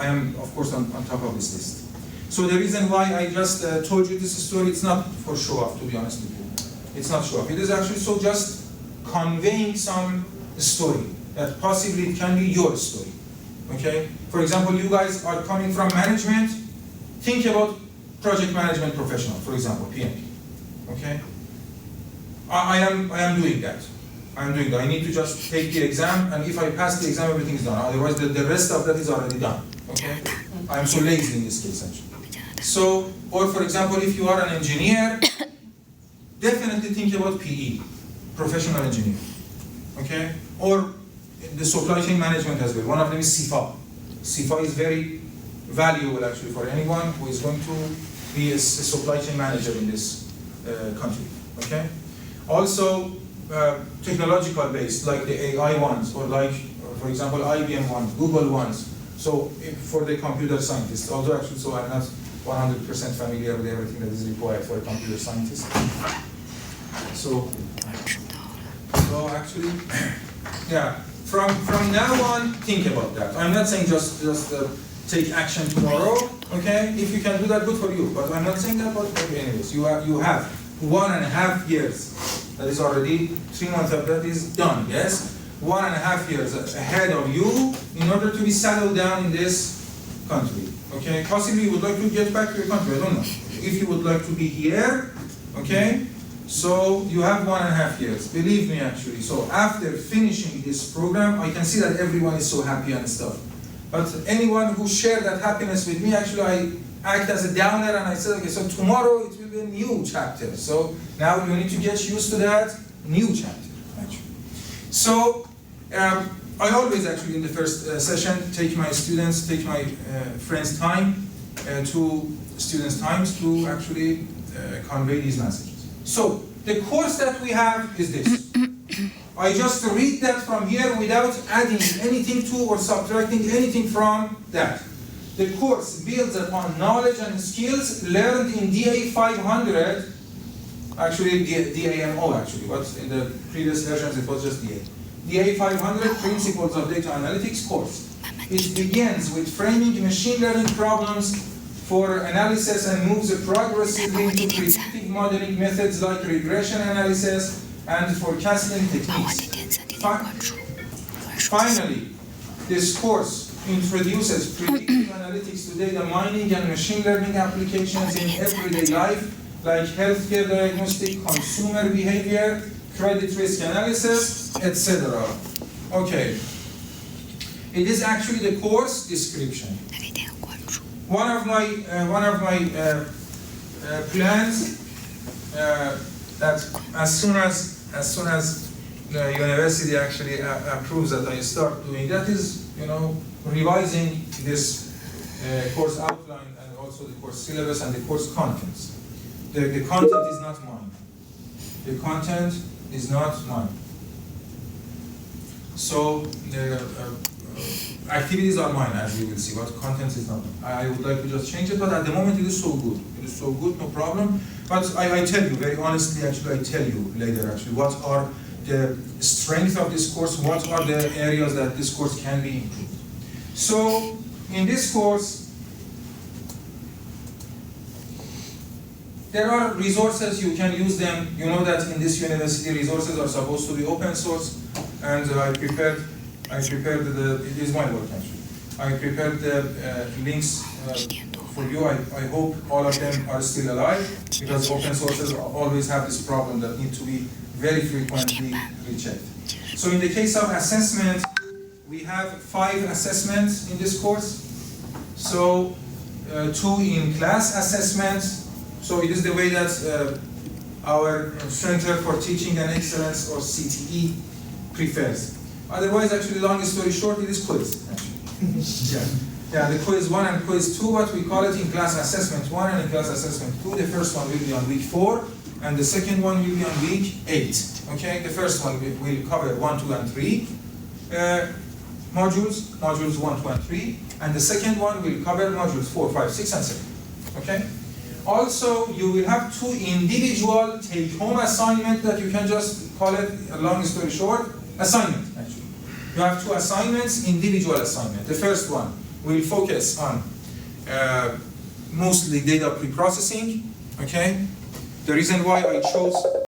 I am, of course, on top of this list. So the reason why I just told you this story, it's not for show off, to be honest with you. It's not show off. It is actually so just conveying some story that possibly it can be your story. Okay? For example, you guys are coming from management. Think about project management professional, for example, PMP. Okay? I am doing that. I'm doing that. I need to just take the exam, and if I pass the exam, everything is done. Otherwise, the rest of that is already done. Okay? I'm so lazy in this case, actually. So, or for example, if you are an engineer, definitely think about PE, professional engineer. Okay? Or the supply chain management as well. One of them is CIFA. CIFA is very valuable actually for anyone who is going to be a supply chain manager in this country. Okay? Also, technological based, like the AI ones, or like, for example, IBM ones, Google ones. So for the computer scientists, although actually, so I'm not 100% familiar with everything that is required for a computer scientist. So actually, yeah. From now on, think about that. I'm not saying just take action tomorrow. Okay, if you can do that, good for you. But I'm not saying that for you anyways. You have 1.5 years. That is already 3 months of that is done. Yes, 1.5 years ahead of you in order to be settled down in this country. Okay, possibly you would like to get back to your country. I don't know. If you would like to be here, okay. So you have 1.5 years, believe me actually. So after finishing this program, I can see that everyone is so happy and stuff. But anyone who shared that happiness with me, actually I act as a downer and I said, okay, so tomorrow it will be a new chapter. So now you need to get used to that new chapter, actually. So I always actually in the first session take my students, take my friends' time to students' times to actually convey these messages. So, the course that we have is this. I just read that from here without adding anything to or subtracting anything from that. The course builds upon knowledge and skills learned in DA 500, actually DAMO actually, but in the previous versions it was just DA. DA 500 Principles of Data Analytics course. It begins with framing machine learning problems for analysis and moves progressively into predictive modeling methods like regression analysis and forecasting techniques. Finally, this course introduces predictive analytics to data mining and machine learning applications in everyday life, like healthcare diagnostic, consumer behavior, credit risk analysis, etc. Okay. It is actually the course description. One of my plans that as soon as the university actually approves that I start doing that is, revising this course outline and also the course syllabus and the course contents. The content is not mine. The content is not mine. So activities are mine, as you will see, but content is not mine. I would like to just change it, but at the moment it is so good. It is so good, no problem. But I tell you, very honestly, actually, I tell you later, actually, what are the strengths of this course, what are the areas that this course can be improved. So, in this course, there are resources, you can use them. You know that in this university, resources are supposed to be open source, and I prepared it is my work actually. I prepared the links for you. I hope all of them are still alive, because open sources always have this problem that need to be very frequently rechecked. So in the case of assessment, we have 5 assessments in this course. So 2 in class assessments. So it is the way that our Center for Teaching and Excellence, or CTE, prefers. Otherwise, actually, long story short, it is quiz. Yeah, the quiz 1 and quiz 2, what we call it in class assessment 1 and in class assessment 2. The first one will be on week 4, and the second one will be on week 8. Okay, the first one will cover 1, 2, and 3 modules 1, 2, and 3, and the second one will cover modules 4, 5, 6, and 7. Okay. Also, you will have 2 individual take-home assignments that you can just call it, a long story short, assignment, actually. You have 2 assignments, individual assignment. The first one, we'll focus on mostly data pre-processing, okay? The reason why I chose